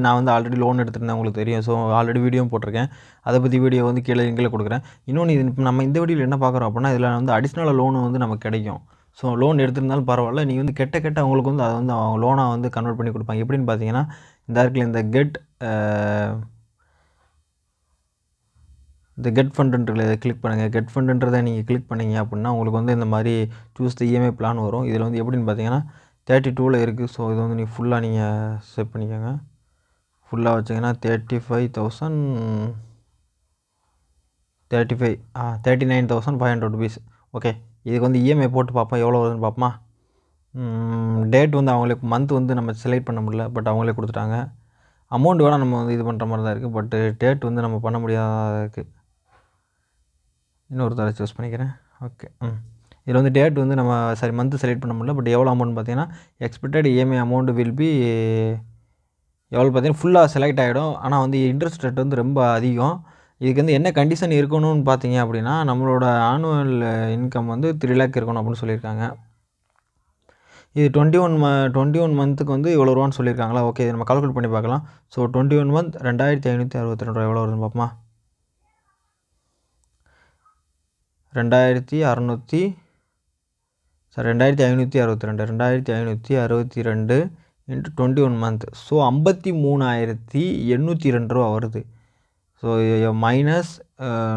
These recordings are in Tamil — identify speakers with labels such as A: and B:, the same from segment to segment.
A: நான் வந்து ஆல்ரெடி லோன் எடுத்துருந்தேன் உங்களுக்கு தெரியும். ஸோ ஆல்ரெடி வீடியோவும் போட்டிருக்கேன். அதை பற்றி வீடியோ வந்து லிங்கில் கொடுக்குறேன். இன்னொன்று இது இப்போ நம்ம இந்த வீடியோவில் என்ன பார்க்குறோம் அப்படின்னா, இதில் வந்து அடிஷ்னலாக லோனு வந்து நமக்கு கிடைக்கும். ஸோ லோன் எடுத்திருந்தாலும் பரவாயில்ல, நீங்கள் வந்து கெட்ட அவங்களுக்கு வந்து அதை வந்து அவங்க லோனாக வந்து கன்வெர்ட் பண்ணி கொடுப்பாங்க. எப்படின்னு பார்த்தீங்கன்னா, இந்த இடத்துல இந்த கெட் ஃபண்டுன்றதை இதை கிளிக் பண்ணுங்கள். கெட் ஃபண்டுன்றதை நீங்கள் கிளிக் பண்ணிங்க அப்படின்னா உங்களுக்கு வந்து இந்த மாதிரி சூஸ் த இஎம்ஐ பிளான் வரும். இதில் வந்து எப்படின்னு பார்த்தீங்கன்னா 32ல் இருக்குது. ஸோ இது வந்து நீங்கள் ஃபுல்லாக நீங்கள் செட் பண்ணிக்கோங்க. ஃபுல்லாக வச்சிங்கன்னா 39,500 ருபீஸ். ஓகே, இதுக்கு வந்து இஎம்ஐ போட்டு பார்ப்போம் எவ்வளோ வருதுன்னு பார்ப்போமா. டேட் வந்து அவங்களுக்கு மந்த் வந்து நம்ம செலக்ட் பண்ண முடியல, பட் அவங்களே கொடுத்துட்டாங்க. அமௌண்ட் வேணால் நம்ம வந்து இது பண்ணுற மாதிரி தான் இருக்குது, பட் டேட் வந்து நம்ம பண்ண முடியாத இருக்குது. இன்னொரு தடவை சூஸ் பண்ணிக்கிறேன். ஓகே, இதில் வந்து டேட் வந்து நம்ம மந்த்து செலக்ட் பண்ண முடியல, பட் எவ்வளோ அமௌண்ட் பார்த்தீங்கன்னா expected EMI amount will be எவ்வளோ பார்த்தீங்கன்னா ஃபுல்லாக செலக்ட் ஆகிடும். ஆனால் வந்து இன்ட்ரெஸ்ட் ரேட் வந்து ரொம்ப அதிகம். இதுக்கு வந்து என்ன கண்டிஷன் இருக்கணும்னு பார்த்தீங்க அப்படின்னா, நம்மளோட ஆனுவல் இன்கம் வந்து 3 lakh இருக்கணும் அப்படின்னு சொல்லியிருக்காங்க. இது 21 மந்த்துக்கு வந்து இவ்வளோ ரூபான்னு சொல்லியிருக்காங்களா. ஓகே, நம்ம கால்குலேட் பண்ணி பார்க்கலாம். ஸோ 21 மந்த் 2,562 எவ்வளோ வருதுன்னு பார்ப்போமா. 2,562 இன்ட்டு 21 மந்த். ஸோ 53,802 ரூபா வருது. ஸோ மைனஸ்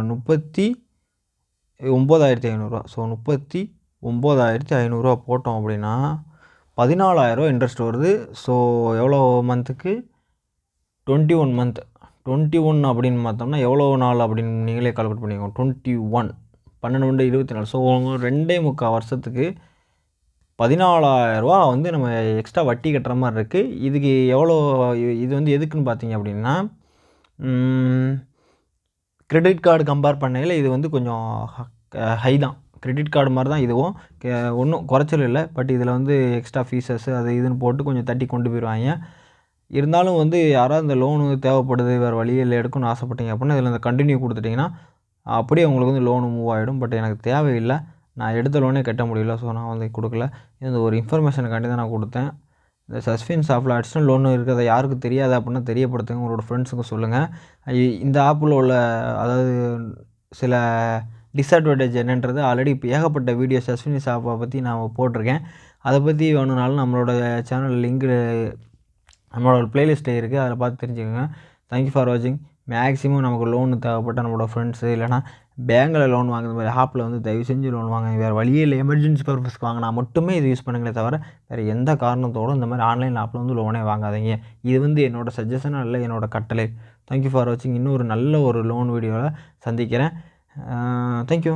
A: 39,500 ஸோ 39,500 போட்டோம் அப்படின்னா 14,000 இன்ட்ரெஸ்ட் வருது. ஸோ எவ்வளோ மந்த்துக்கு 21 மந்த். 21 அப்படின்னு பார்த்தோம்னா எவ்வளோ நாள் அப்படின்னு நீங்களே கால்குலேட் பண்ணிக்கோங்க. 21 12 24. ஸோ 2.25 வருஷத்துக்கு 14,000 வந்து நம்ம எக்ஸ்ட்ரா வட்டி கட்டுற மாதிரி இருக்குது. இதுக்கு எவ்வளோ இது வந்து எதுக்குன்னு பார்த்தீங்க அப்படின்னா, கிரெடிட் கார்டு கம்பேர் பண்ணையில் இது வந்து கொஞ்சம் ஹை தான். கிரெடிட் கார்டு மாதிரி தான் இதுவும், ஒன்றும் குறைச்சல் இல்லை. பட் இதில் வந்து எக்ஸ்ட்ரா ஃபீஸஸ் அது இதுன்னு போட்டு கொஞ்சம் தட்டி கொண்டு போயிடுவாங்க. இருந்தாலும் வந்து யாராவது இந்த லோனு தேவைப்படுது, வேறு வழியில் எடுக்கணும்னு ஆசைப்பட்டீங்க அப்படின்னா இதில் இந்த கண்டினியூ கொடுத்துட்டிங்கன்னா அப்படியே உங்களுக்கு வந்து லோனு மூவ் ஆகிடும். பட் எனக்கு தேவையில்லை, நான் எடுத்த லோனே கட்ட முடியல. ஸோ நான் வந்து கொடுக்கல. இந்த ஒரு இன்ஃபர்மேஷனுக்காண்டி தான் நான் கொடுத்தேன். இந்த சஸ்வின்ஸ் ஆப்பில் அடிஷ்னல் லோன் இருக்கிறத யாருக்கு தெரியாது அப்படின்னா தெரியப்படுத்துங்க, உங்களோட ஃப்ரெண்ட்ஸுக்கு சொல்லுங்கள். இந்த ஆப்பில் உள்ள அதாவது சில டிஸ்அட்வான்டேஜ் என்னன்றது ஆல்ரெடி இப்போ ஏகப்பட்ட வீடியோ சஸ்வின்ஸ் ஆப்பை பற்றி நான் போட்டிருக்கேன். அதை பற்றி வேணும்னாலும் நம்மளோட சேனல் லிங்க் நம்மளோட ப்ளேலிஸ்ட்டே இருக்குது, அதில் பார்த்து தெரிஞ்சுக்கோங்க. தேங்க்யூ ஃபார் வாட்சிங். மேக்ஸிமம் நமக்கு லோனு தேவைப்பட்ட நம்மளோட ஃப்ரெண்ட்ஸு இல்லைனா பேங்கில் லோன் வாங்குற மாதிரி ஆப்பில் வந்து தயவு செஞ்சு லோன் வாங்க. வேறு வழியே இல்லை, எமர்ஜென்சி பர்பஸ்க்கு வாங்கினா மட்டுமே இது யூஸ் பண்ணுங்களே தவிர வேறு எந்த காரணத்தோடு இந்த மாதிரி ஆன்லைன் ஆப்பில் வந்து லோனே வாங்காதீங்க. இது வந்து என்னோடய சஜஷனும் இல்லை, என்னோட கட்டளை. தேங்க்யூ ஃபார் வாட்சிங். இன்னும் ஒரு நல்ல ஒரு லோன் வீடியோவில் சந்திக்கிறேன். தேங்க்யூ.